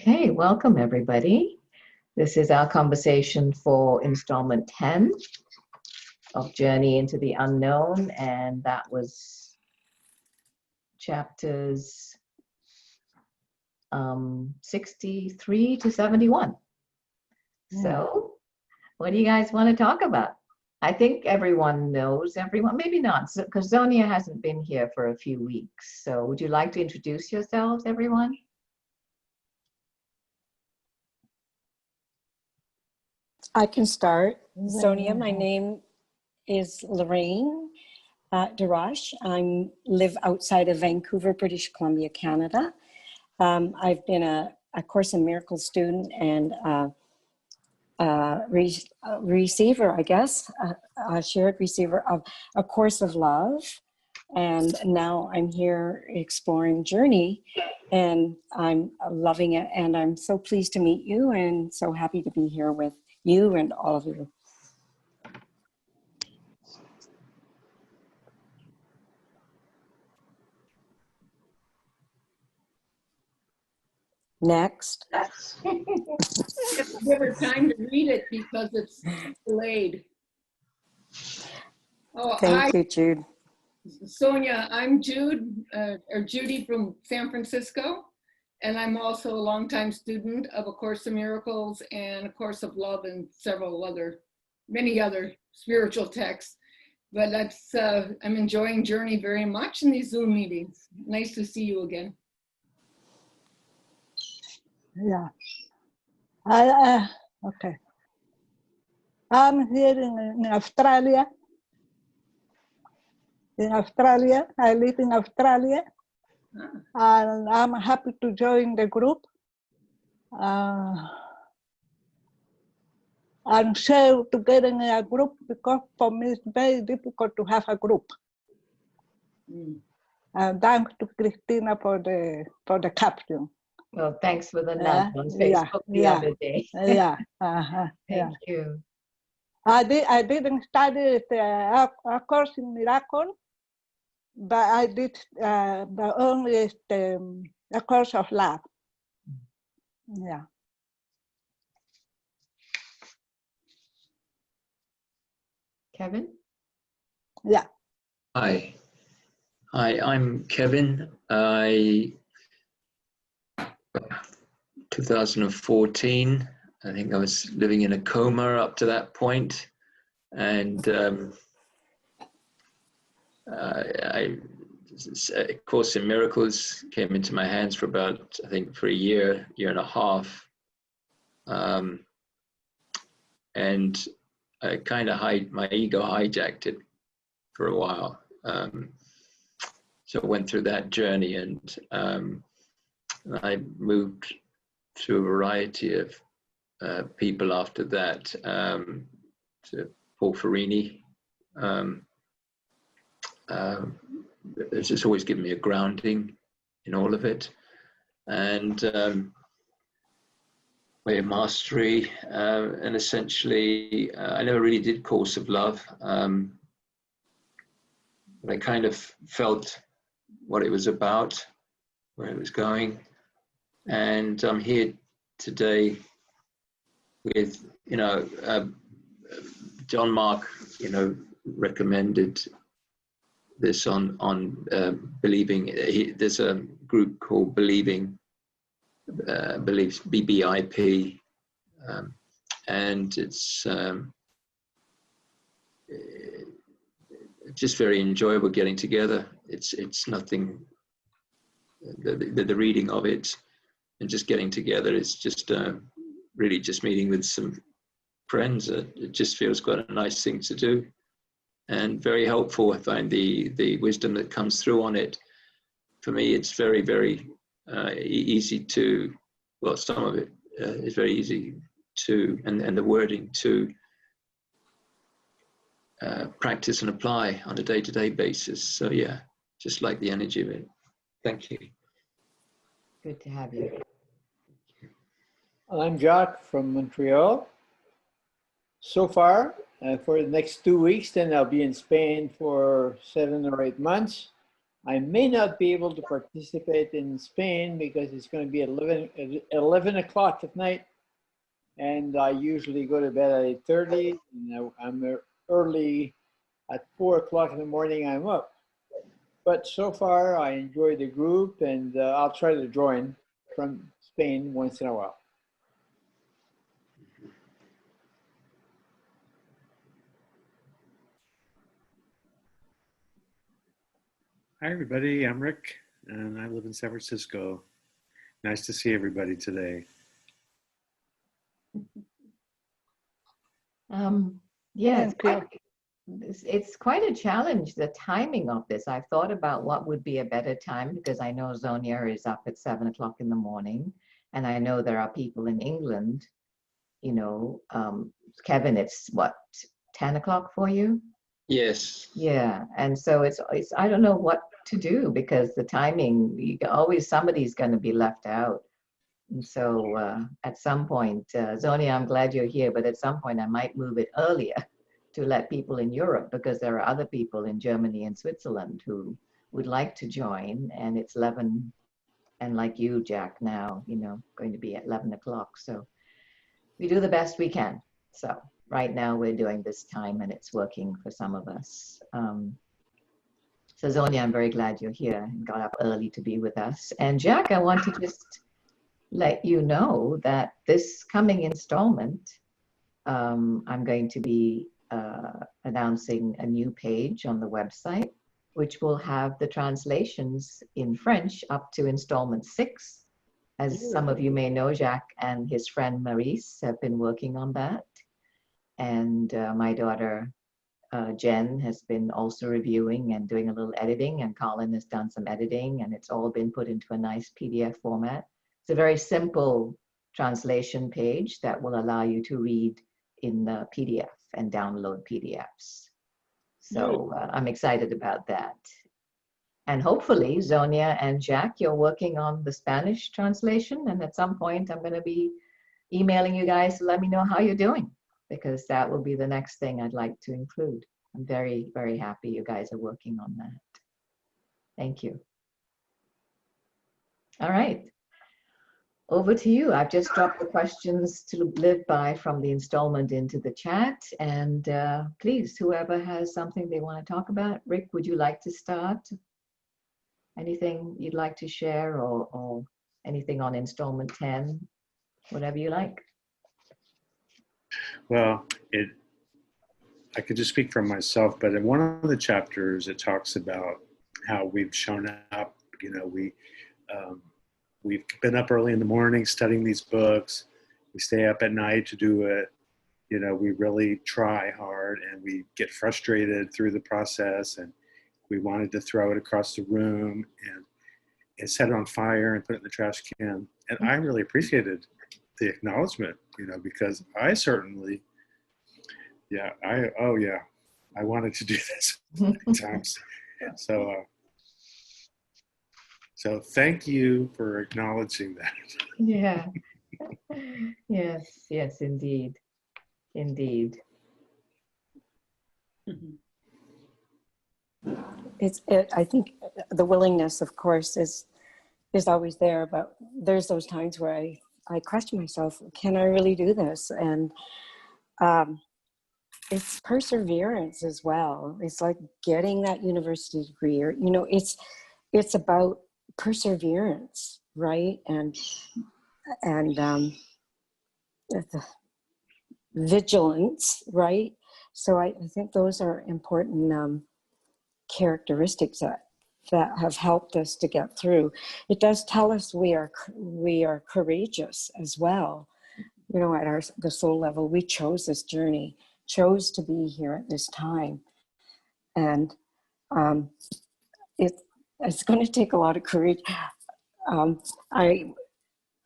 Okay, welcome everybody. This is our conversation for installment 10 of Journey into the Unknown, and that was chapters 63 to 71. So what do you guys want to talk about? I think everyone knows everyone, maybe not, because Zonia hasn't been here for a few weeks. So would you like to introduce yourselves, everyone? I can start. Sonia, my name is Lorraine Darash. I live outside of Vancouver, British Columbia, Canada. I've been a Course in Miracles student and receiver, I guess, a shared receiver of A Course of Love. And now I'm here exploring Journey, and I'm loving it. And I'm so pleased to meet you and so happy to be here with you and all of you. Next. Give her time to read it because it's delayed. Oh, Thank you, Jude. Sonia, I'm Judy from San Francisco, and I'm also a longtime student of A Course in Miracles and A Course of Love and many other spiritual texts. But I'm enjoying Journey very much in these Zoom meetings. Nice to see you again. Yeah. Okay. I'm here in Australia. I live in Australia. And I'm happy to join the group. I'm so together in a group because for me it's very difficult to have a group. Thanks to Christina for the caption. Well, thanks for the nudge on Facebook the other day. Thank you. I didn't study A Course in Miracles, but I did only A Course of Love. Yeah. Kevin? Yeah. Hi, I'm Kevin. 2014, I think I was living in a coma up to that point, and A Course in Miracles came into my hands for about, I think, for a year and a half, and I kind of my ego hijacked it for a while. So I went through that journey, and I moved through a variety of people after that, to Paul Farini. It's just always given me a grounding in all of it, and way of mastery, and essentially I never really did Course of Love, but I kind of felt what it was about, where it was going, and I'm here today with, John Mark, recommended this on believing. There's a group called Believing, Believes, BBIP, and it's just very enjoyable getting together. It's nothing. The reading of it and just getting together is just really just meeting with some friends. It just feels quite a nice thing to do, and very helpful. I find the wisdom that comes through on it. For me, it's very, very easy to, well, some of it is very easy to, and the wording to practice and apply on a day-to-day basis. So yeah, just like the energy of it. Thank you. Good to have you. I'm Jacques from Montreal. So far, for the next 2 weeks, then I'll be in Spain for 7 or 8 months. I may not be able to participate in Spain because it's going to be 11 o'clock at night. And I usually go to bed at 8:30. And I'm early at 4 o'clock in the morning, I'm up. But so far, I enjoy the group, and I'll try to join from Spain once in a while. Hi, everybody. I'm Rick, and I live in San Francisco. Nice to see everybody today. Yeah, Thank it's quite a challenge, the timing of this. I've thought about what would be a better time because I know Zonia is up at 7 o'clock in the morning, and I know there are people in England, you know, Kevin, it's what, 10 o'clock for you? Yes. Yeah, and so it's I don't know what to do because the timing, always somebody's going to be left out. And so at some point, Zonia, I'm glad you're here, but at some point I might move it earlier to let people in Europe because there are other people in Germany and Switzerland who would like to join, and it's 11, and like you, Jack, now, you know, going to be at 11 o'clock. So we do the best we can. So right now we're doing this time and it's working for some of us. So Zonia, I'm very glad you're here and got up early to be with us. And Jack, I want to just let you know that this coming installment, I'm going to be announcing a new page on the website, which will have the translations in French up to installment 6. As some of you may know, Jack and his friend Maurice have been working on that. And my daughter, Jen, has been also reviewing and doing a little editing, and Colin has done some editing, and it's all been put into a nice PDF format. It's a very simple translation page that will allow you to read in the PDF and download PDFs. So I'm excited about that. And hopefully, Zonia and Jack, you're working on the Spanish translation. And at some point, I'm going to be emailing you guys to let me know how you're doing, because that will be the next thing I'd like to include. I'm very, very happy you guys are working on that. Thank you. All right. Over to you. I've just dropped the questions to live by from the installment into the chat. And please, whoever has something they want to talk about. Rick, would you like to start? Anything you'd like to share, or anything on installment 10? Whatever you like. Well, I could just speak for myself, but in one of the chapters, it talks about how we've shown up. You know, we've been up early in the morning studying these books. We stay up at night to do it. You know, we really try hard, and we get frustrated through the process, and we wanted to throw it across the room and set it on fire and put it in the trash can. And I really appreciated the acknowledgement, you know, because I certainly, I wanted to do this many times. So thank you for acknowledging that. Yeah. Yes, indeed. Indeed. I think the willingness, of course, is always there, but there's those times where I question myself, can I really do this? And it's perseverance as well. It's like getting that university degree, or, you know, it's about perseverance, right? And the vigilance, right? So I think those are important characteristics that have helped us to get through. It does tell us we are courageous as well. You know, at the soul level, we chose this journey, chose to be here at this time, and it's going to take a lot of courage. I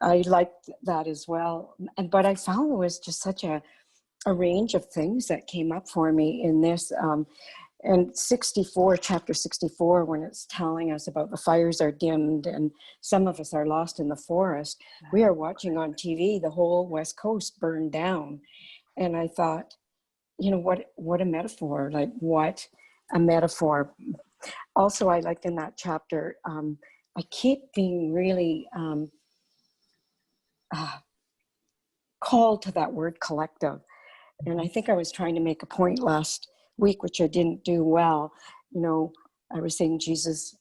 liked that as well, but I found there was just such a range of things that came up for me in this. And 64, chapter 64, when it's telling us about the fires are dimmed and some of us are lost in the forest, we are watching on TV the whole West Coast burn down. And I thought, you know, what a metaphor, like what a metaphor Also, I liked in that chapter, I keep being really called to that word collective. And I think I was trying to make a point last week, which I didn't do well. You know, I was saying Jesus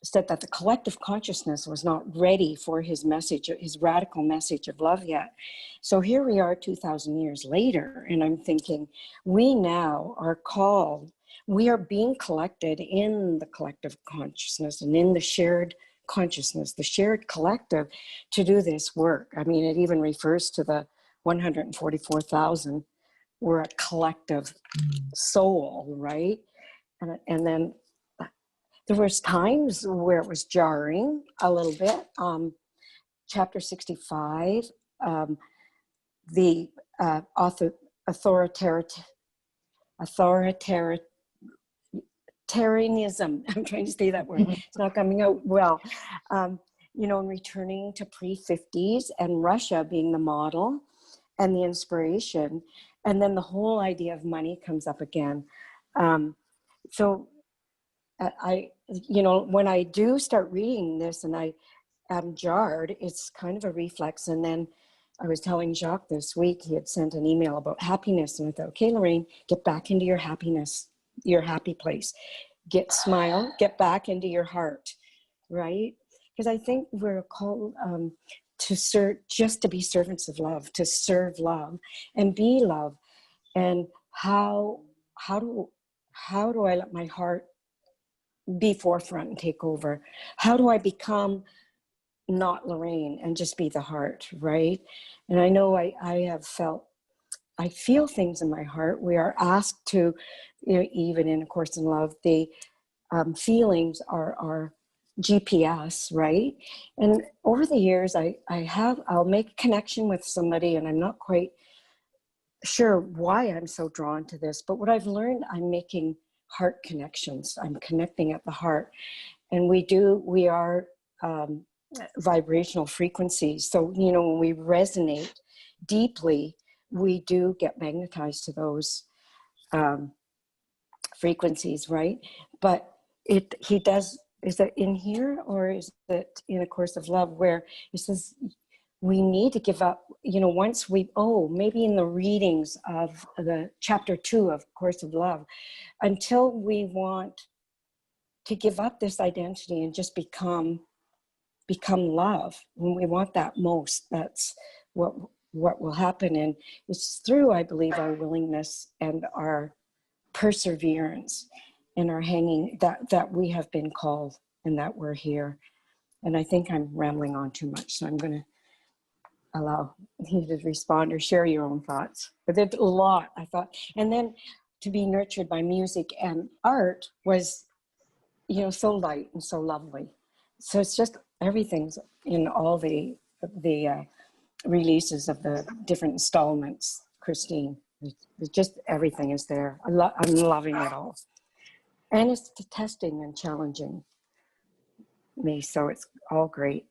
said that the collective consciousness was not ready for his message, his radical message of love yet. So here we are 2,000 years later, and I'm thinking, we now are called, we are being collected in the collective consciousness and in the shared consciousness, the shared collective, to do this work. I mean, it even refers to the 144,000. We're a collective soul, right? And then there was times where it was jarring a little bit. Chapter 65, the authoritarianism, I'm trying to say that word, it's not coming out well. You know, returning to pre-50s and Russia being the model and the inspiration. And then the whole idea of money comes up again. So you know, when I do start reading this and I am jarred, it's kind of a reflex. And then I was telling Jacques this week, he had sent an email about happiness. And I thought, okay, Lorraine, get back into your happiness, your happy place. Smile, get back into your heart, right? Because I think we're called to serve, just to be servants of love, to serve love and be love. And how do I let my heart be forefront and take over? How do I become not Lorraine and just be the heart, right? And I know I feel things in my heart. We are asked to, you know, even in A Course in Love, the feelings are our GPS, right? And over the years, I'll make a connection with somebody and I'm not quite sure why I'm so drawn to this, but what I've learned, I'm making heart connections. I'm connecting at the heart. And we are vibrational frequencies. So, you know, when we resonate deeply, we do get magnetized to those frequencies, right? But he does, is it in here or is it in A Course of Love where he says, we need to give up, you know, once maybe in the readings of the chapter 2 of Course of Love, until we want to give up this identity and just become love. When we want that most, that's what will happen. And it's through, I believe, our willingness and our perseverance and our hanging that we have been called and that we're here. And I think I'm rambling on too much, so I'm going to allow you to respond or share your own thoughts. But there's a lot, I thought. And then to be nurtured by music and art was, you know, so light and so lovely. So it's just everything's in all the releases of the different installments, Christine. It's just everything is there. I'm loving it all. And it's testing and challenging me, so it's all great.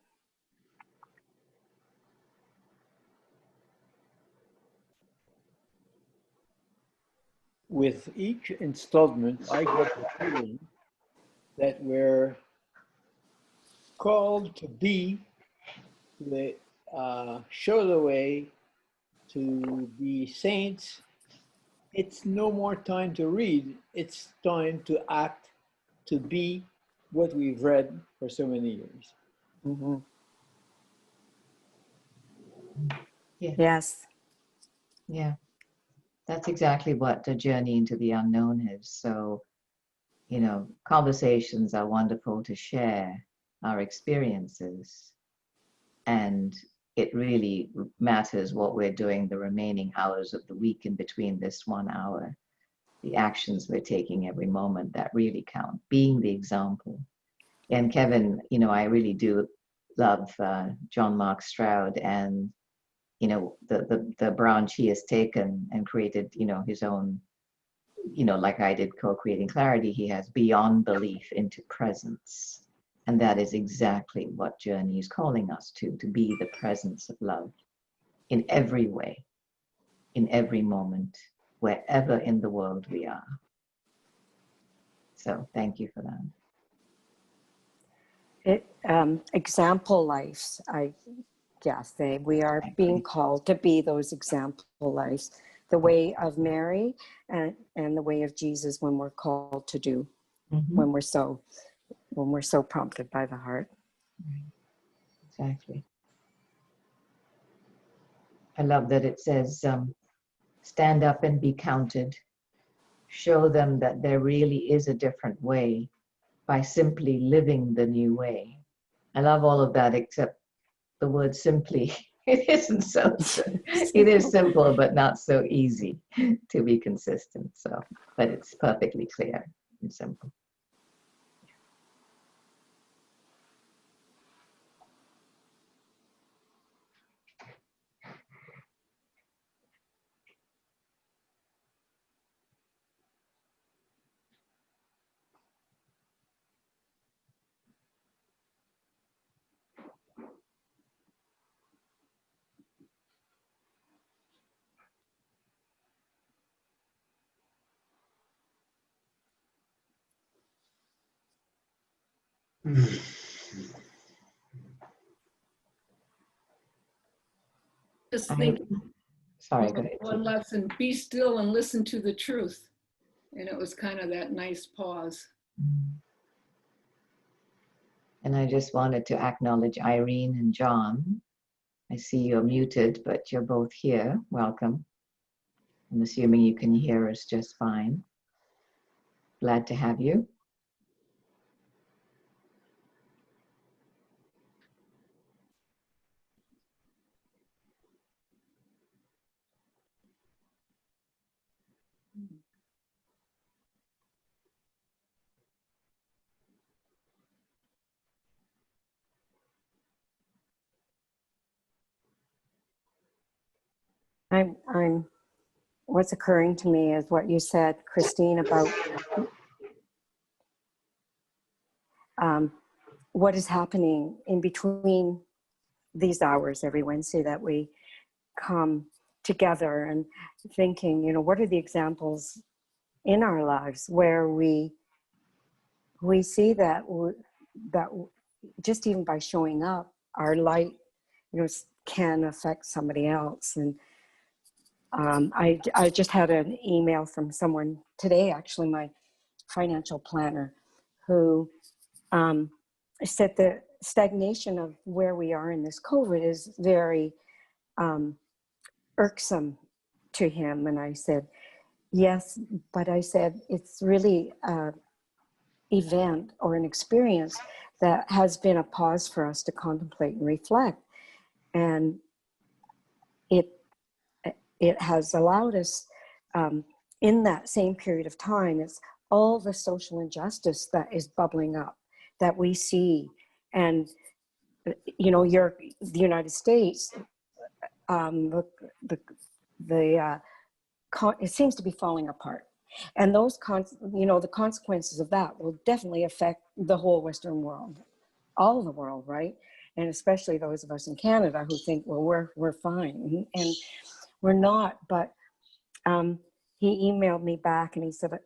With each installment, I get the feeling that we're called to be, show the way, to be saints. It's no more time to read. It's time to act, to be what we've read for so many years. Mm-hmm. Yeah. Yes. Yeah. That's exactly what the journey into the unknown is. So, you know, conversations are wonderful to share our experiences. And it really matters what we're doing the remaining hours of the week in between this 1 hour. The actions we're taking every moment that really count, being the example. And Kevin, you know, I really do love John Mark Stroud and, you know, the branch he has taken and created, you know, his own, you know, like I did co-creating clarity, he has beyond belief into presence. And that is exactly what Journey is calling us to be the presence of love in every way, in every moment, wherever in the world we are. So thank you for that. Example lives, I guess we are being called to be those example lives, the way of Mary and the way of Jesus when we're called to do, when we're so prompted by the heart. Exactly. I love that it says, stand up and be counted. Show them that there really is a different way by simply living the new way. I love all of that except the word simply. It isn't so, it is simple, but not so easy to be consistent. So, but it's perfectly clear and simple. Just think Sorry, go ahead. one lesson, be still and listen to the truth. And it was kind of that nice pause. And I just wanted to acknowledge Irene and John. I see you're muted, but you're both here. Welcome. I'm assuming you can hear us just fine. Glad to have you. What's occurring to me is what you said, Christine, about what is happening in between these hours every Wednesday that we come together, and thinking, what are the examples in our lives where we see that just even by showing up, our light, can affect somebody else. And I just had an email from someone today, actually, my financial planner, who said the stagnation of where we are in this COVID is very irksome to him. And I said, yes, but I said, it's really an event or an experience that has been a pause for us to contemplate and reflect. And it has allowed us, in that same period of time, it's all the social injustice that is bubbling up that we see. And, the United States, it seems to be falling apart. And those, the consequences of that will definitely affect the whole Western world, all of the world, right? And especially those of us in Canada who think, well, we're fine, and we're not. But he emailed me back and he said,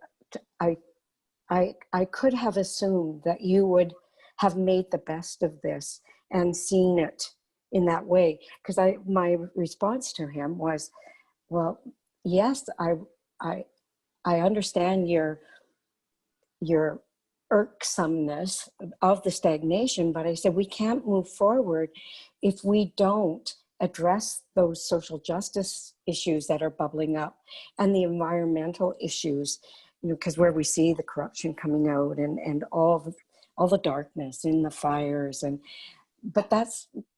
I could have assumed that you would have made the best of this and seen it in that way. Because my response to him was, well, yes, I understand your irksomeness of the stagnation, but I said we can't move forward if we don't address those social justice issues that are bubbling up and the environmental issues, because where we see the corruption coming out and all the darkness in the fires, but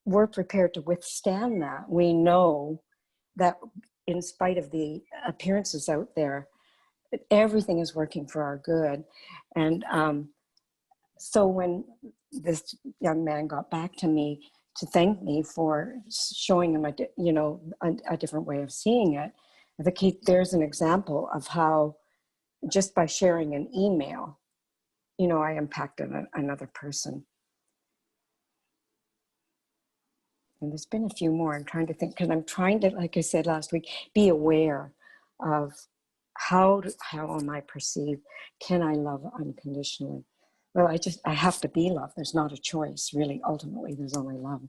we're prepared to withstand that. We know that in spite of the appearances out there, everything is working for our good. And so when this young man got back to me to thank me for showing him a different way of seeing it, I think there's an example of how just by sharing an email, I impacted another person. And there's been a few more. I'm trying to think, because I'm trying to, like I said last week, be aware of how am I perceived? Can I love unconditionally? Well, I have to be love. There's not a choice, really. Ultimately, there's only love.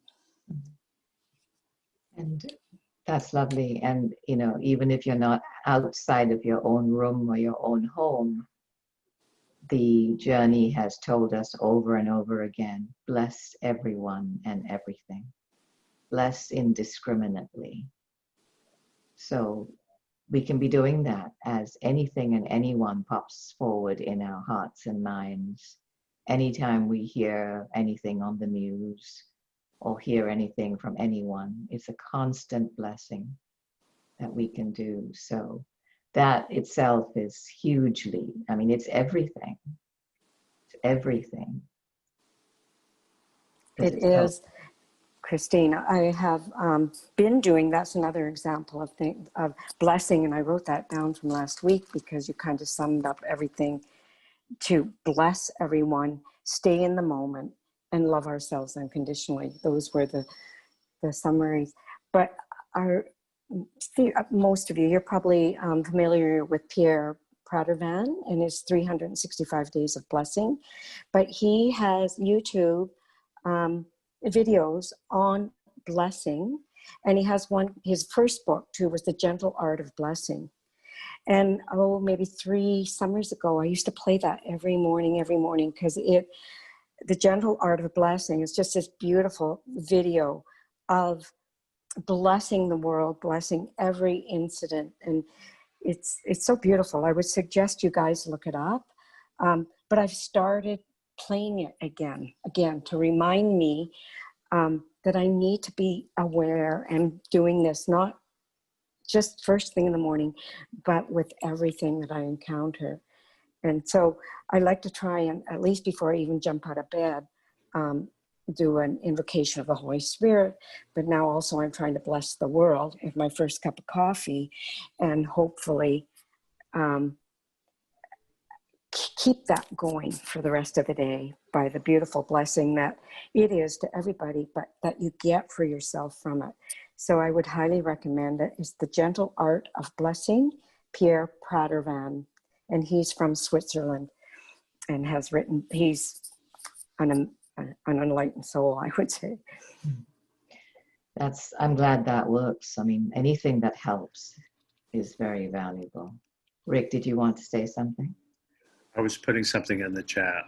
And that's lovely. And, you know, even if you're not outside of your own room or your own home, the journey has told us over and over again, bless everyone and everything. Bless indiscriminately. So we can be doing that as anything and anyone pops forward in our hearts and minds. Anytime we hear anything on the news or hear anything from anyone, it's a constant blessing that we can do. So that itself is hugely, I mean, it's everything. It's everything. It is. Christina, I have been doing, that's another example of blessing, and I wrote that down from last week because you kind of summed up everything: to bless everyone, stay in the moment, and love ourselves unconditionally. Those were the summaries. But most of you, you're probably familiar with Pierre Pradervan and his 365 Days of Blessing, but he has YouTube videos on blessing, and he has his first book too was The Gentle Art of Blessing. And maybe 3 summers ago, I used to play that every morning because The Gentle Art of Blessing is just this beautiful video of blessing the world, blessing every incident, and it's so beautiful. I would suggest you guys look it up, but I've started playing it again to remind me that I need to be aware and doing this, not just first thing in the morning, but with everything that I encounter. And so I like to try and, at least before I even jump out of bed, do an invocation of the Holy Spirit. But now also I'm trying to bless the world with my first cup of coffee, and hopefully keep that going for the rest of the day by the beautiful blessing that it is to everybody, but that you get for yourself from it. So I would highly recommend it. It's The Gentle Art of Blessing, Pierre Pradervan, and he's from Switzerland and has written, he's an enlightened soul, I would say. I'm glad that works. I mean, anything that helps is very valuable. Rick, did you want to say something? I was putting something in the chat.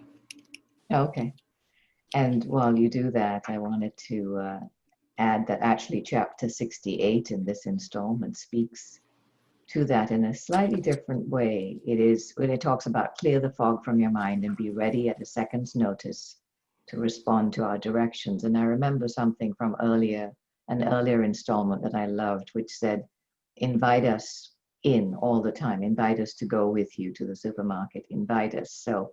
Okay. And while you do that, I wanted to add that actually chapter 68 in this installment speaks to that in a slightly different way. It is when it talks about clear the fog from your mind and be ready at a second's notice to respond to our directions. And I remember something from an earlier installment that I loved, which said, invite us in all the time, invite us to go with you to the supermarket, invite us. So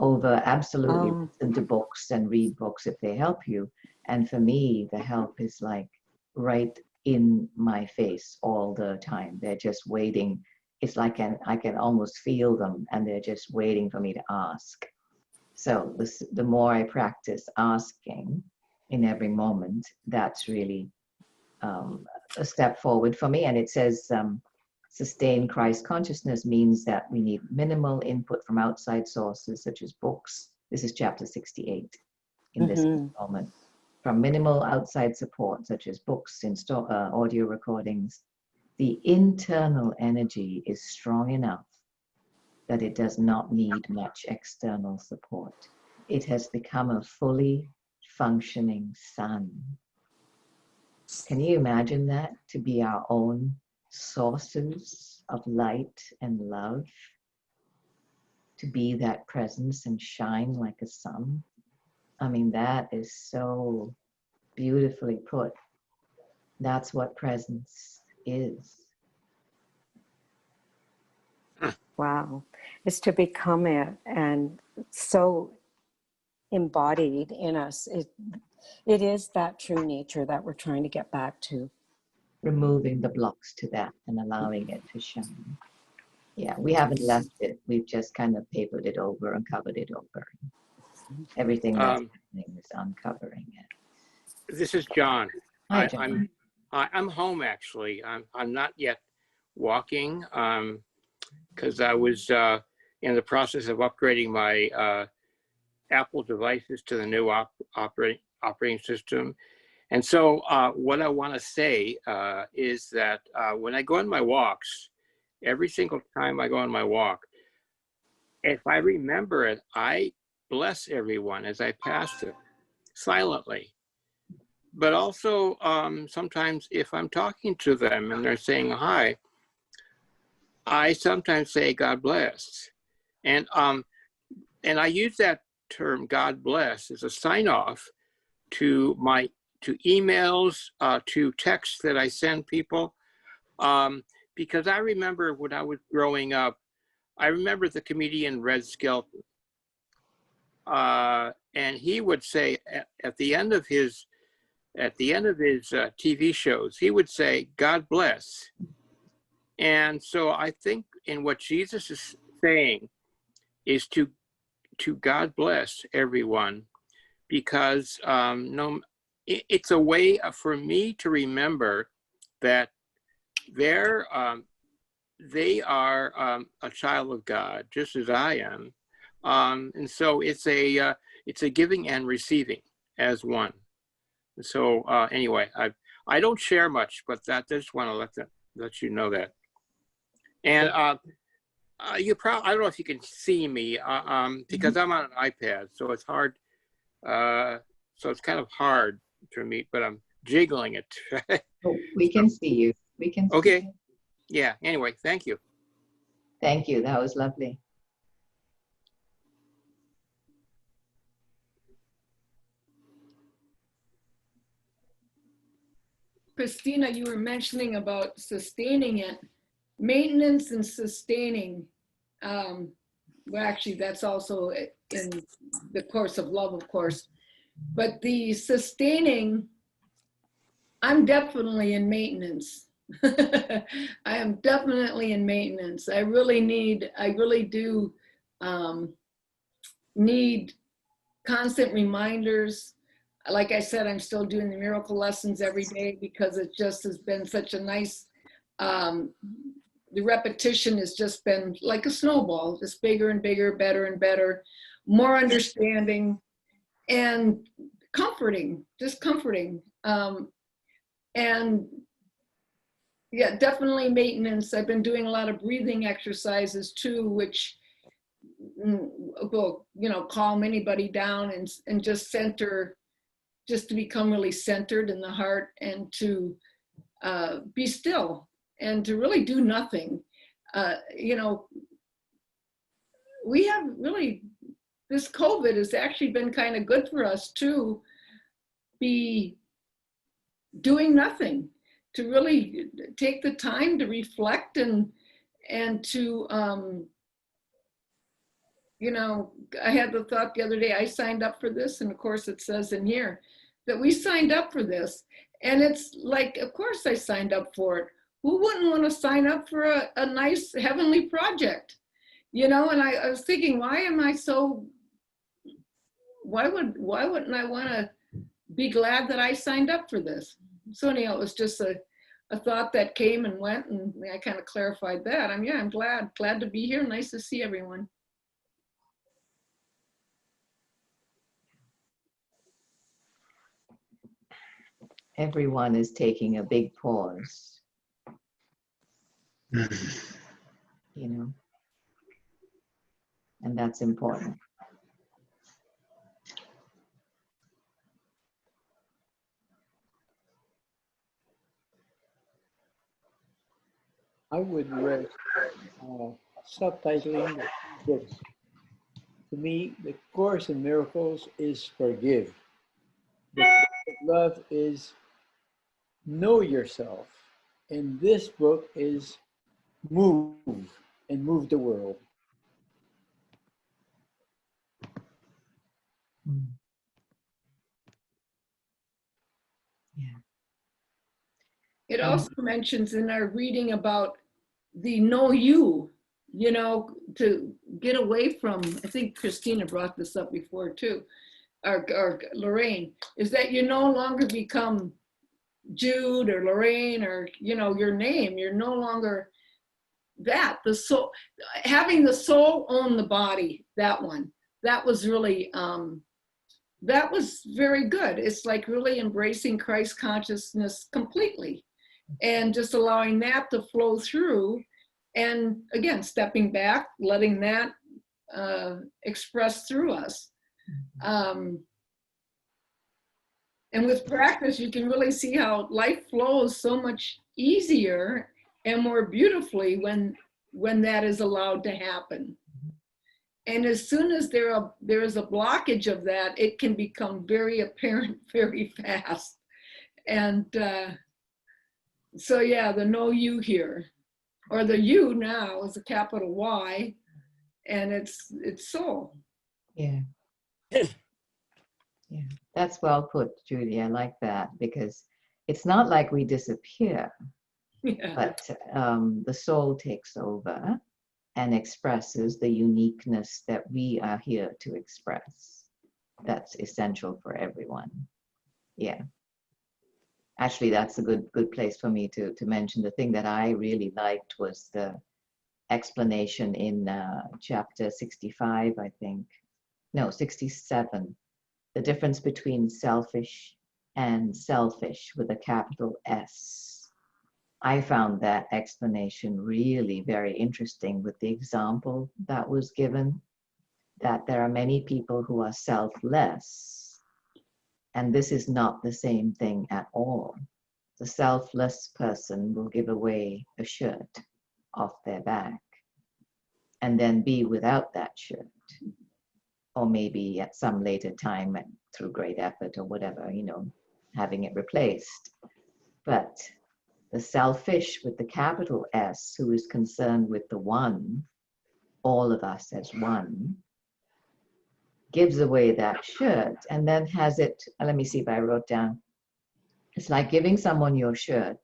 absolutely listen to books and read books if they help you. And for me, the help is like right in my face all the time. They're just waiting. It's like I can almost feel them, and they're just waiting for me to ask. So the more I practice asking in every moment, that's really a step forward for me. And it says sustained Christ consciousness means that we need minimal input from outside sources such as books. This is chapter 68 in this installment. From minimal outside support such as books, audio recordings, the internal energy is strong enough that it does not need much external support. It has become a fully functioning sun. Can you imagine that? To be our own sources of light and love, to be that presence and shine like a sun. I mean, that is so beautifully put. That's what presence is. Wow. It's to become it, and so embodied in us. It is that true nature that we're trying to get back to. Removing the blocks to that and allowing it to shine. Yeah, we haven't left it. We've just kind of papered it over and covered it over. Everything that's happening is uncovering it. This is John. Hi, John. I'm home actually. I'm not yet walking. because I was in the process of upgrading my Apple devices to the new operating system. And so what I want to say is that when I go on my walks, every single time I go on my walk, if I remember it, I bless everyone as I pass them silently. But also sometimes if I'm talking to them and they're saying hi, I sometimes say God bless. And I use that term God bless as a sign off to emails, to texts that I send people. Because I remember when I was growing up, I remember the comedian Red Skelton. And he would say at the end of his TV shows, he would say, God bless. And so I think in what Jesus is saying is to God bless everyone, because it's a way for me to remember that they are a child of God, just as I am. And so it's a giving and receiving as one. So anyway, I don't share much, but I just want to let you know that. And I don't know if you can see me because I'm on an iPad, so it's hard. So it's kind of hard to meet, but I'm jiggling it. Oh, we can see you. We can see Okay. you. Yeah. Anyway, thank you. Thank you. That was lovely. Christina, you were mentioning about sustaining it, maintenance and sustaining. Well, actually, that's also in the course of love, of course. But the sustaining, I'm definitely in maintenance. I am definitely in maintenance. I really do need constant reminders. Like I said, I'm still doing the miracle lessons every day because it just has been such a nice, the repetition has just been like a snowball, just bigger and bigger, better and better, more understanding and comforting, just comforting. And yeah, definitely maintenance. I've been doing a lot of breathing exercises too, which will, calm anybody down and just center, just to become really centered in the heart and to be still and to really do nothing. We have really, this COVID has actually been kind of good for us to be doing nothing, to really take the time to reflect and to, I had the thought the other day, I signed up for this, and of course it says in here that we signed up for this. And it's like, of course I signed up for it. Who wouldn't want to sign up for a nice heavenly project? And I was thinking, why wouldn't I want to be glad that I signed up for this? So anyhow, it was just a thought that came and went, and I kind of clarified that. I'm glad to be here. Nice to see everyone. Everyone is taking a big pause, and that's important. I would read subtitling the book. To me, the Course in Miracles is forgive. The Course of Love is know yourself. And this book is move and move the world. Yeah. It also mentions in our reading about the know you, to get away from, I think Christina brought this up before too, or Lorraine, is that you no longer become Jude or Lorraine or, your name. You're no longer the soul, having the soul own the body, that was really, that was very good. It's like really embracing Christ consciousness completely and just allowing that to flow through. And again, stepping back, letting that express through us. And with practice, you can really see how life flows so much easier and more beautifully when that is allowed to happen. And as soon as there is a blockage of that, it can become very apparent very fast. And so yeah, the no you here, or the you now is a capital Y, and it's soul. Yeah. Yeah, that's well put, Judy. I like that, because it's not like we disappear, Yeah. but the soul takes over and expresses the uniqueness that we are here to express. That's essential for everyone. Yeah. Actually, that's a good place for me to mention. The thing that I really liked was the explanation in chapter 65, I think. No, 67. The difference between selfish and selfish with a capital S. I found that explanation really very interesting with the example that was given, that there are many people who are selfless, and this is not the same thing at all. The selfless person will give away a shirt off their back and then be without that shirt. Or maybe at some later time through great effort or whatever, having it replaced. But the selfish with the capital S, who is concerned with the one, all of us as one, gives away that shirt and then has it, let me see if I wrote down. It's like giving someone your shirt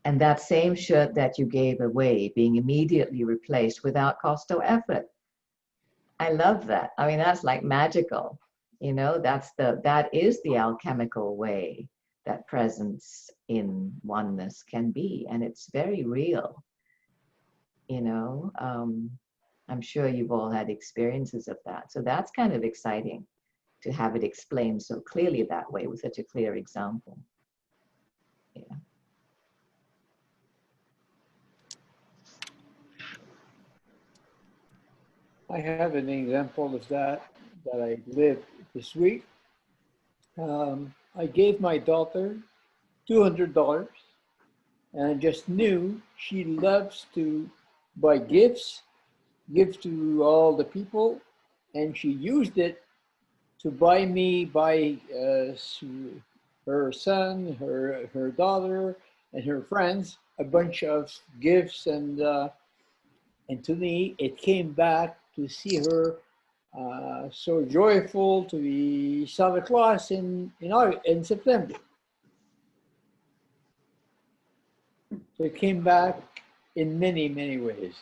and that same shirt that you gave away being immediately replaced without cost or effort. I love that. I mean, that's like magical, that is the alchemical way that presence in oneness can be. And it's very real, I'm sure you've all had experiences of that. So that's kind of exciting to have it explained so clearly that way with such a clear example. Yeah. I have an example of that I lived this week. I gave my daughter $200, and I just knew she loves to buy gifts, give to all the people, and she used it to buy her son, her daughter, and her friends a bunch of gifts, and to me it came back to see her so joyful to be Santa Claus in September. So it came back in many, many ways.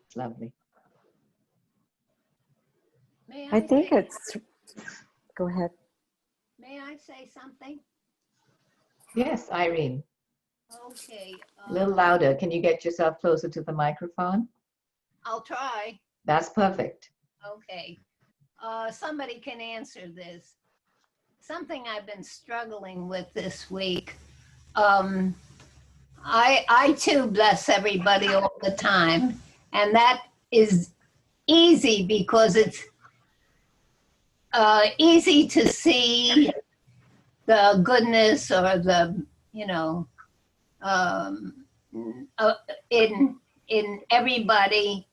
It's lovely. I think it's, go ahead. May I say something? Yes, Irene. Okay. A little louder. Can you get yourself closer to the microphone? I'll try. That's perfect. Okay. Somebody can answer this. Something I've been struggling with this week. I too bless everybody all the time, and that is easy because it's easy to see the goodness or the, in everybody,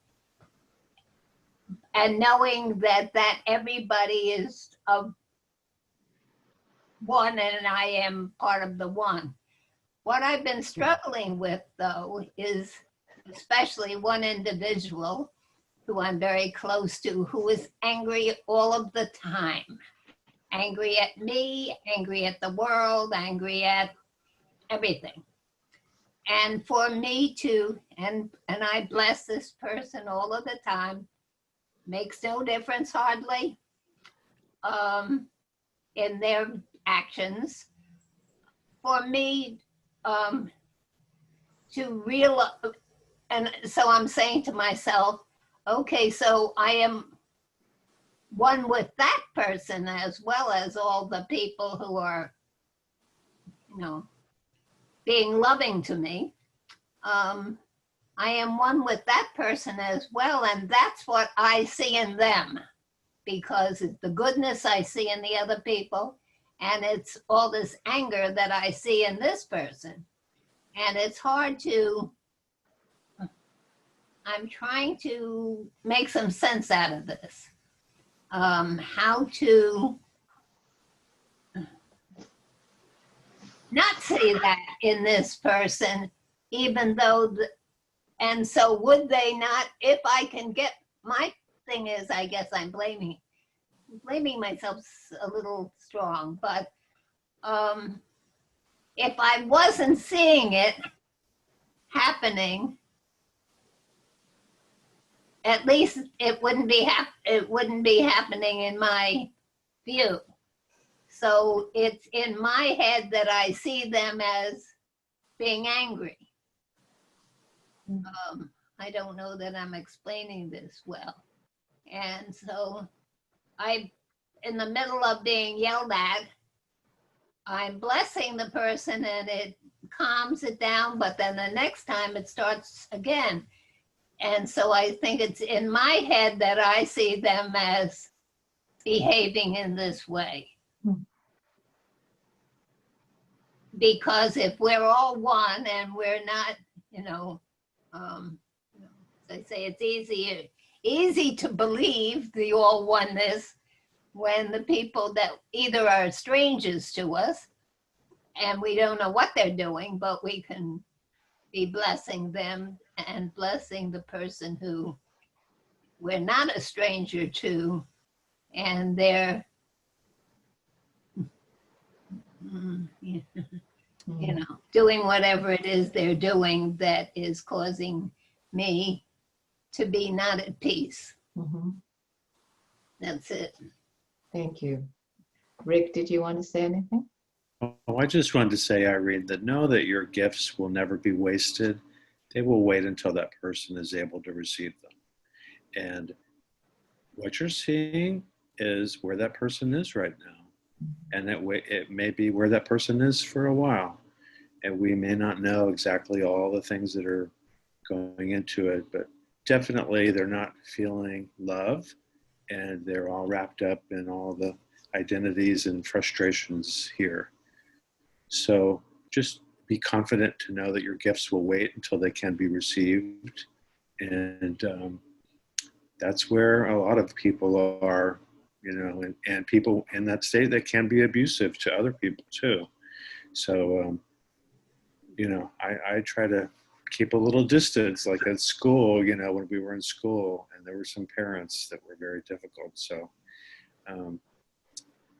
and knowing that everybody is of one and I am part of the one. What I've been struggling with, though, is especially one individual who I'm very close to, who is angry all of the time. Angry at me, angry at the world, angry at everything. And for me to, and I bless this person all of the time, makes no difference hardly. in their actions for me to realize. And so I'm saying to myself, okay, so I am one with that person as well as all the people who are, you know, being loving to me. I am one with that person as well, and that's what I see in them, because it's the goodness I see in the other people, and it's all this anger that I see in this person. And it's hard to, I'm trying to make some sense out of this. How to not see that in this person, even though, and so would they not, if I can get, my thing is, I guess I'm blaming myself a little strong, but if I wasn't seeing it happening, at least it wouldn't be happening in my view. So it's in my head that I see them as being angry. I don't know that I'm explaining this well. And so in the middle of being yelled at, I'm blessing the person and it calms it down, but then the next time it starts again. And so I think it's in my head that I see them as behaving in this way. Because if we're all one and we're not, I say it's easy to believe the all oneness when the people that either are strangers to us and we don't know what they're doing, but we can be blessing them and blessing the person who we're not a stranger to, and they're, doing whatever it is they're doing that is causing me to be not at peace. That's it. Thank you. Rick, did you want to say anything? Oh, I just wanted to say, Irene, that know that your gifts will never be wasted. They will wait until that person is able to receive them. And what you're seeing is where that person is right now. And that way, it may be where that person is for a while. And we may not know exactly all the things that are going into it, but definitely they're not feeling love, and they're all wrapped up in all the identities and frustrations here. So just be confident to know that your gifts will wait until they can be received. And that's where a lot of people are, and people in that state that can be abusive to other people too. So, I try to keep a little distance, like at school, when we were in school, and there were some parents that were very difficult. So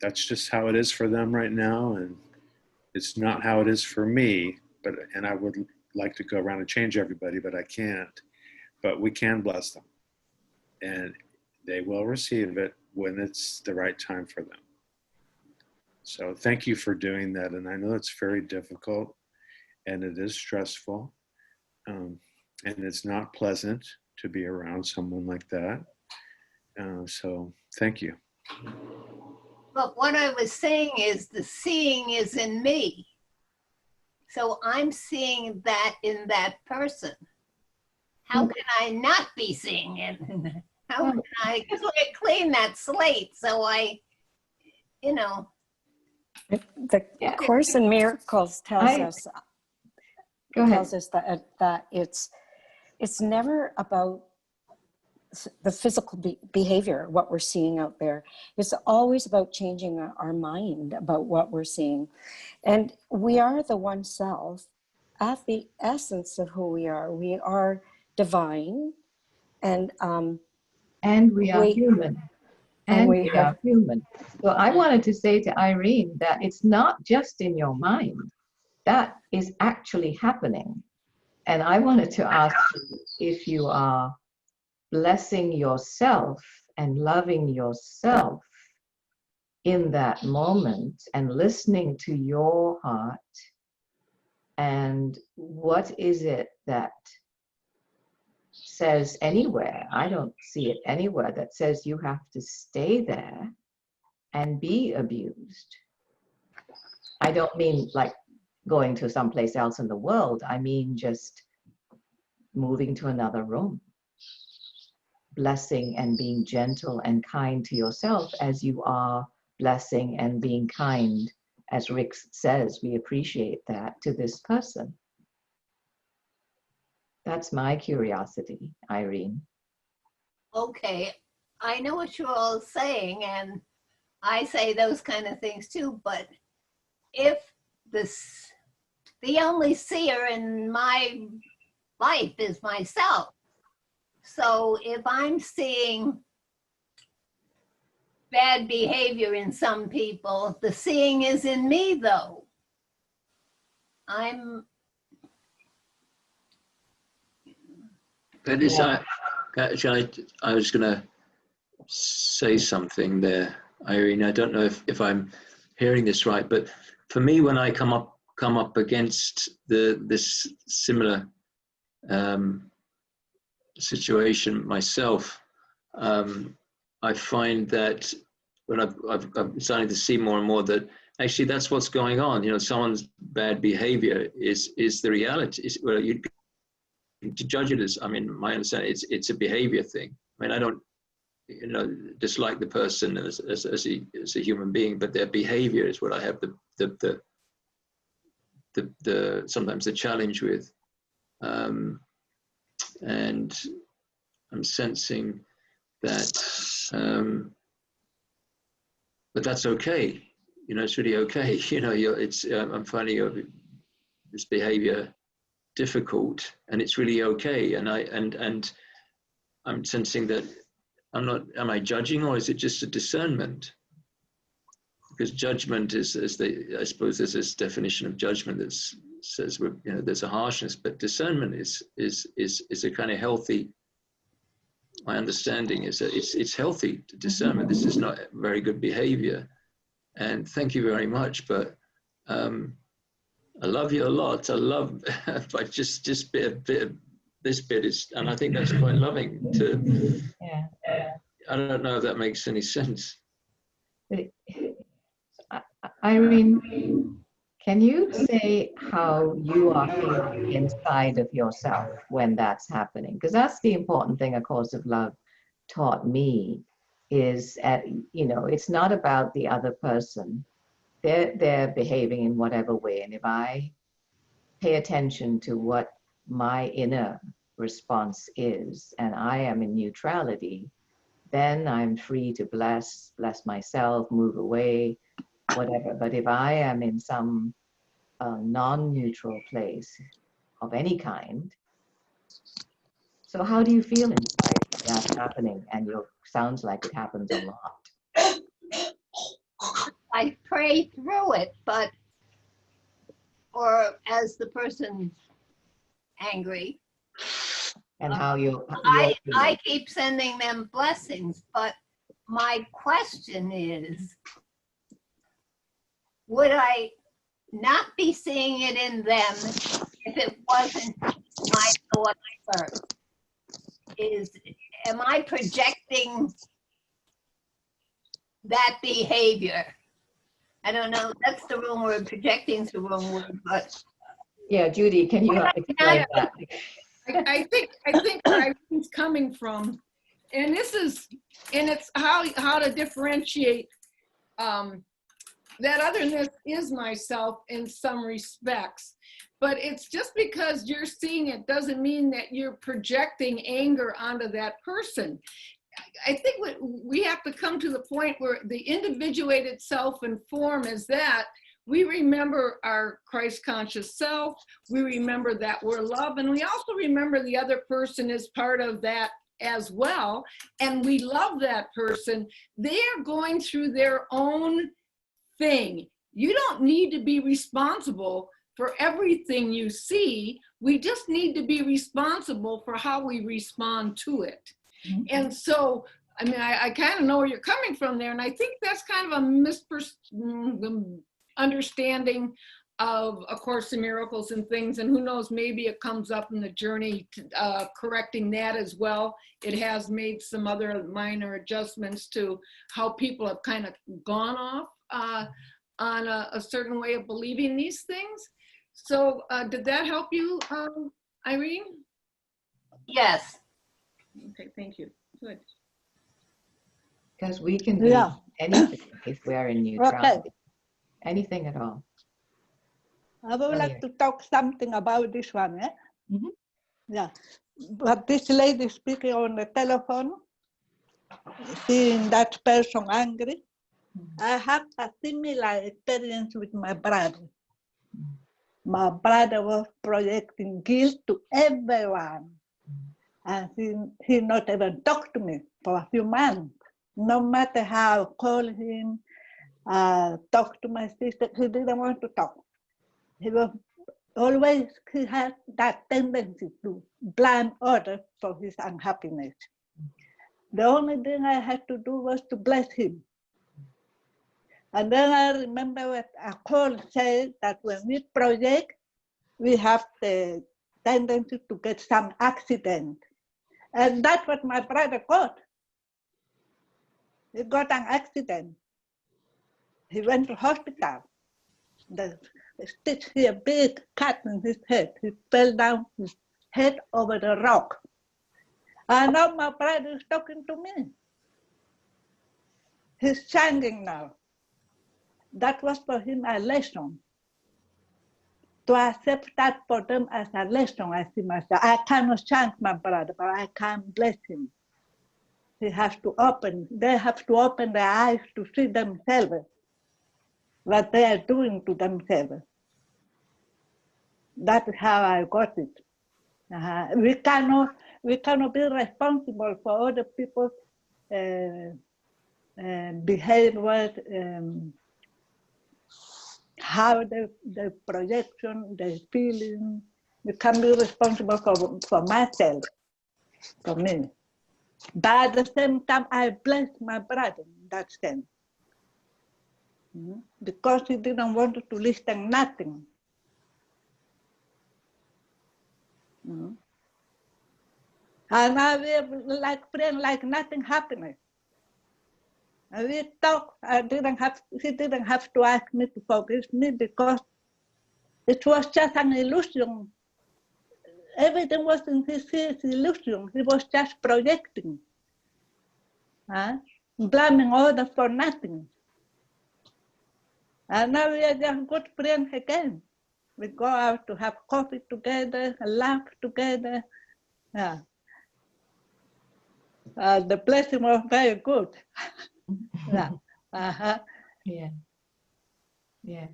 that's just how it is for them right now. And it's not how it is for me, and I would like to go around and change everybody, but I can't. But we can bless them, and they will receive it when it's the right time for them. So thank you for doing that. And I know it's very difficult, and it is stressful, and it's not pleasant to be around someone like that. So thank you. But what I was saying is the seeing is in me. So I'm seeing that in that person. How can I not be seeing it? How can I clean that slate so I, The Course in Miracles tells us that it's never about the physical behavior, what we're seeing out there. It's always about changing our mind about what we're seeing. And we are the one self at the essence of who we are. We are divine, and we are human. And we are human. So I wanted to say to Irene that it's not just in your mind. That is actually happening. And I wanted to ask you if you are blessing yourself and loving yourself in that moment and listening to your heart. And what is it that says anywhere? I don't see it anywhere that says you have to stay there and be abused. I don't mean like going to someplace else in the world. I mean just moving to another room, blessing and being gentle and kind to yourself as you are blessing and being kind. As Rick says, we appreciate that to this person. That's my curiosity, Irene. Okay, I know what you're all saying, and I say those kind of things too, but if the only seer in my life is myself. So if I'm seeing bad behavior in some people, the seeing is in me though. That is, actually, I was going to say something there, Irene. I don't know if I'm hearing this right, but for me, when I come up against this similar situation myself, I find that when I'm starting to see more and more that actually that's what's going on. You know, someone's bad behavior is the reality. Well, you to judge it as, I mean, my understanding, it's a behavior thing. I mean, I don't, you know, dislike the person as a human being, but their behavior is what I have the sometimes the challenge with, and I'm sensing that, but that's okay. You know, it's really okay. You know, I'm finding this behavior difficult, and it's really okay. And I'm sensing that am I judging, or is it just a discernment? Because judgment is, I suppose there's this definition of judgment that says, you know, there's a harshness, but discernment is a kind of healthy. My understanding is that it's healthy to discernment. This is not very good behavior, and thank you very much, but I love you a lot. I love, but just this bit is, and I think that's quite loving to. Yeah. I don't know if that makes any sense. Irene, can you say how you are feeling inside of yourself when that's happening? Because that's the important thing A Course of Love taught me is, you know, it's not about the other person. They're behaving in whatever way. And if I pay attention to what my inner response is, and I am in neutrality, then I'm free to bless myself, move away, whatever. But if I am in some non-neutral place of any kind, so how do you feel inside when that's happening? And it sounds like it happens a lot. I pray through it, but, or as the person's angry, And how I keep sending them blessings, but my question is, would I not be seeing it in them if it wasn't my thought first? Am I projecting that behavior? I don't know, that's the wrong word, projecting's the wrong word, but. Yeah, Judy, can you explain that? I think where Irene's coming from, and it's how to differentiate that otherness is myself in some respects, but it's just because you're seeing it doesn't mean that you're projecting anger onto that person. I think we have to come to the point where the individuated self and form is that we remember our Christ conscious self, we remember that we're love, and we also remember the other person is part of that as well, and we love that person. They are going through their own thing. You don't need to be responsible for everything you see. We just need to be responsible for how we respond to it. Mm-hmm. And so I mean, I kind of know where you're coming from there, and I think that's kind of a misunderstanding of A Course in Miracles and things, and who knows, maybe it comes up in the journey to, correcting that as well. It has made some other minor adjustments to how people have kind of gone off on a certain way of believing these things. So did that help you, Irene? Yes. Okay, thank you. Good. Because we can be Yeah. anything if we're in Okay. neutrality. Anything at all. I would like to talk something about this one. Eh? Mhm. Yeah. But this lady speaking on the telephone, seeing that person angry, I have a similar experience with my brother. My brother was projecting guilt to everyone. And he not even talked to me for a few months. No matter how I call him, talk to my sister, he didn't want to talk. He was always, he had that tendency to blame others for his unhappiness. The only thing I had to do was to bless him. And then I remember what a call said that when we project, we have the tendency to get some accident. And that's what my brother got. He got an accident. He went to hospital. They stitched a big cut in his head. He fell down his head over the rock. And now my brother is talking to me. He's singing now. That was for him a lesson. To accept that for them as a lesson, I see myself. I cannot thank my brother, but I can bless him. He has to open, they have to open their eyes to see themselves, what they are doing to themselves. That's how I got it. We cannot be responsible for other people's behavior, how the projection, the feeling. We can be responsible for myself, for me. But at the same time, I bless my brother in that sense. Because he didn't want to listen nothing. And I will like friend like nothing happening. And we talk, he didn't have to ask me to forgive me because it was just an illusion. Everything was in his illusion. He was just projecting. Blaming others for nothing. And now we are just good friends again. We go out to have coffee together, laugh together. Yeah. The blessing was very good. Yeah. Yeah. Yeah.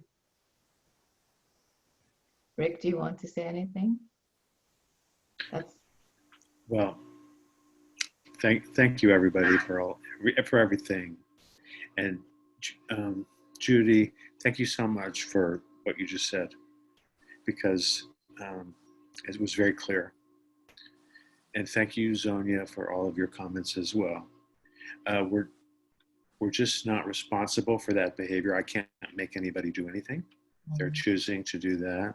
Rick, do you want to say anything? Well, thank you everybody for everything, and Judy, thank you so much for what you just said, because it was very clear. And thank you, Zonia, for all of your comments as well. We're just not responsible for that behavior. I can't make anybody do anything. They're choosing to do that.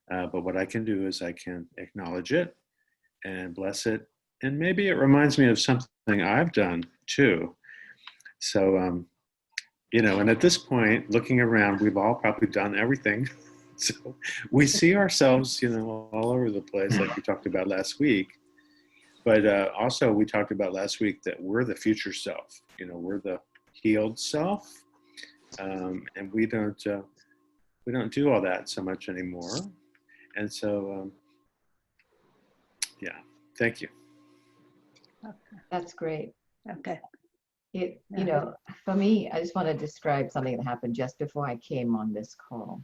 But what I can do is I can acknowledge it and bless it. And maybe it reminds me of something I've done too. So, and at this point, looking around, we've all probably done everything. So we see ourselves, all over the place, like we talked about last week. But also we talked about last week that we're the future self, we're the healed self. And we don't do all that so much anymore. And so, yeah, thank you. That's great. Okay. For me, I just want to describe something that happened just before I came on this call.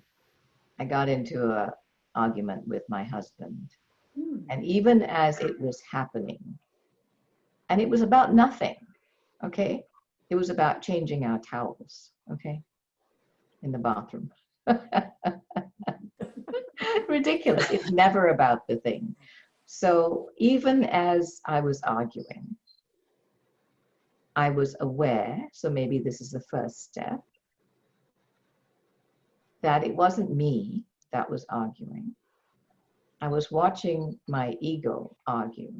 I got into an argument with my husband. And even as it was happening, and it was about nothing, okay? It was about changing our towels, okay? In the bathroom. Ridiculous. It's never about the thing. So even as I was arguing, I was aware, so maybe this is the first step, that it wasn't me that was arguing. I was watching my ego argue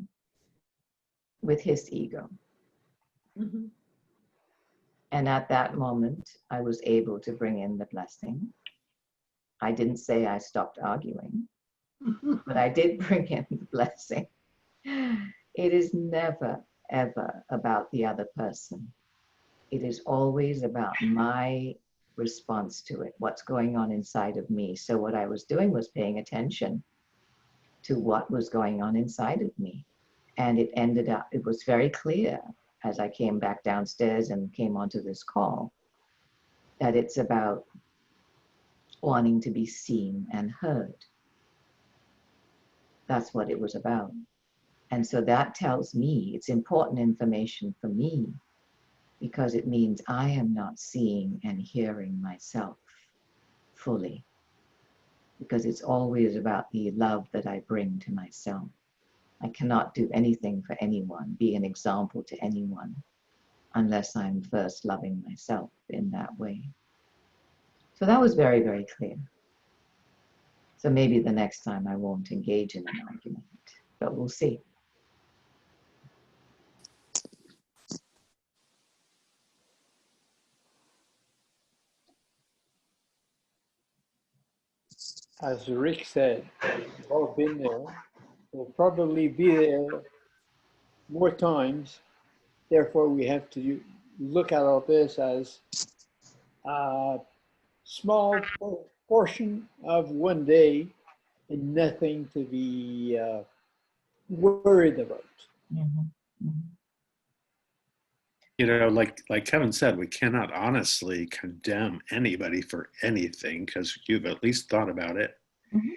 with his ego. Mm-hmm. And at that moment, I was able to bring in the blessing. I didn't say I stopped arguing, but I did bring in the blessing. It is never, ever about the other person. It is always about my response to it, what's going on inside of me. So what I was doing was paying attention to what was going on inside of me. And it ended up, it was very clear as I came back downstairs and came onto this call, that it's about wanting to be seen and heard. That's what it was about. And so that tells me it's important information for me, because it means I am not seeing and hearing myself fully, because it's always about the love that I bring to myself. I cannot do anything for anyone, be an example to anyone, unless I'm first loving myself in that way. So that was very, very clear. So maybe the next time I won't engage in an argument, but we'll see. As Rick said, we've all been there. We'll probably be there more times. Therefore, we have to look at all this as a small portion of one day and nothing to be worried about. Mm-hmm. Mm-hmm. You know, like Kevin said, we cannot honestly condemn anybody for anything because you've at least thought about it. Mm-hmm.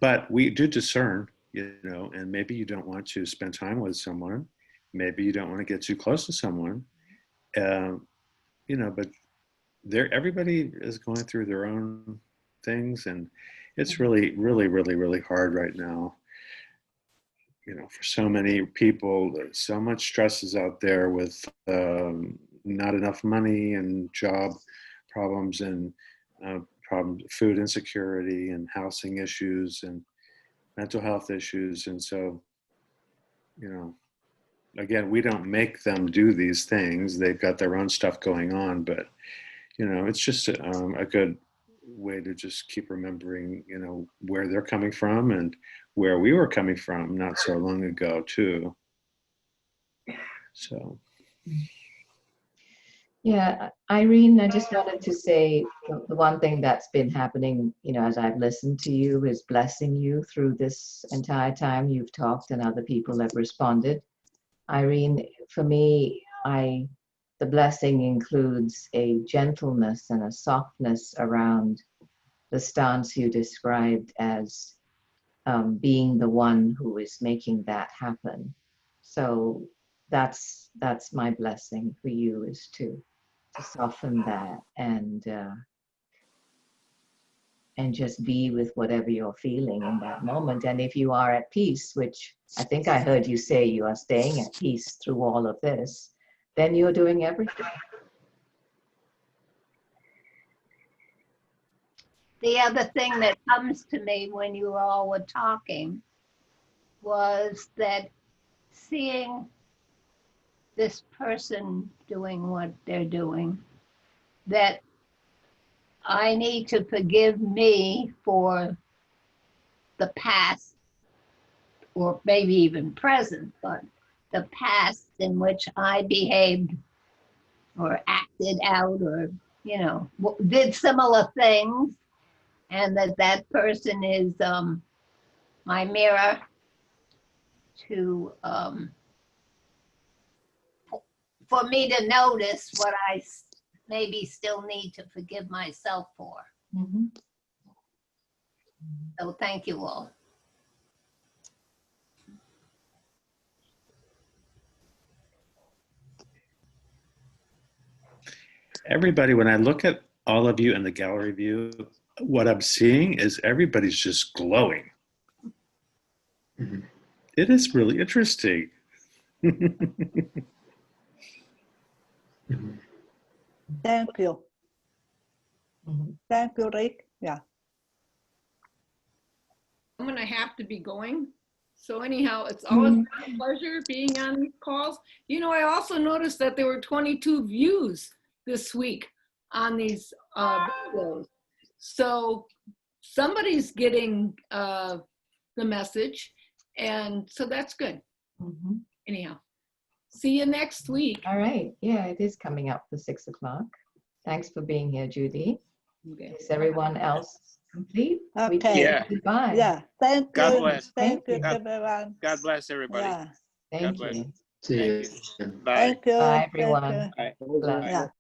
But we do discern, you know, and maybe you don't want to spend time with someone. Maybe you don't want to get too close to someone. You know, but everybody is going through their own things, and it's really, really, really, really hard right now. You know, for so many people, there's so much stress is out there with not enough money and job problems and food insecurity and housing issues and mental health issues. And so, you know, again, we don't make them do these things. They've got their own stuff going on, but, you know, it's just a good way to just keep remembering, you know, where they're coming from and where we were coming from not so long ago too. So. Yeah, Irene, I just wanted to say the one thing that's been happening, you know, as I've listened to you is blessing you through this entire time you've talked and other people have responded. Irene, for me, the blessing includes a gentleness and a softness around the stance you described as being the one who is making that happen. So that's my blessing for you, is to soften that and just be with whatever you're feeling in that moment. And if you are at peace, which I think I heard you say you are staying at peace through all of this, then you're doing everything. The other thing that comes to me when you all were talking was that seeing this person doing what they're doing, that I need to forgive me for the past, or maybe even present, but the past in which I behaved or acted out or, you know, did similar things, and that person is my mirror to, for me to notice what I maybe still need to forgive myself for. Mm-hmm. So thank you all. Everybody, when I look at all of you in the gallery view, what I'm seeing is everybody's just glowing. Mm-hmm. It is really interesting. Thank you. Mhm. Thank you, Rick. Yeah. I'm gonna have to be going. So anyhow, it's always a pleasure being on these calls. You know, I also noticed that there were 22 views this week on these videos. So somebody's getting the message, and so that's good. Mhm. Anyhow, see you next week. All right. Yeah, it is coming up for 6 o'clock. Thanks for being here, Judy. Okay. Is everyone else complete? We can Okay. say Yeah. Goodbye. Yeah. Thank God you. bless. Thank you, Thank you. everyone. God bless everybody. Yeah. Thank bless. you. See Thank you. Bye. Thank you. Bye, Thank everyone. you. Bye. Bless. Yeah.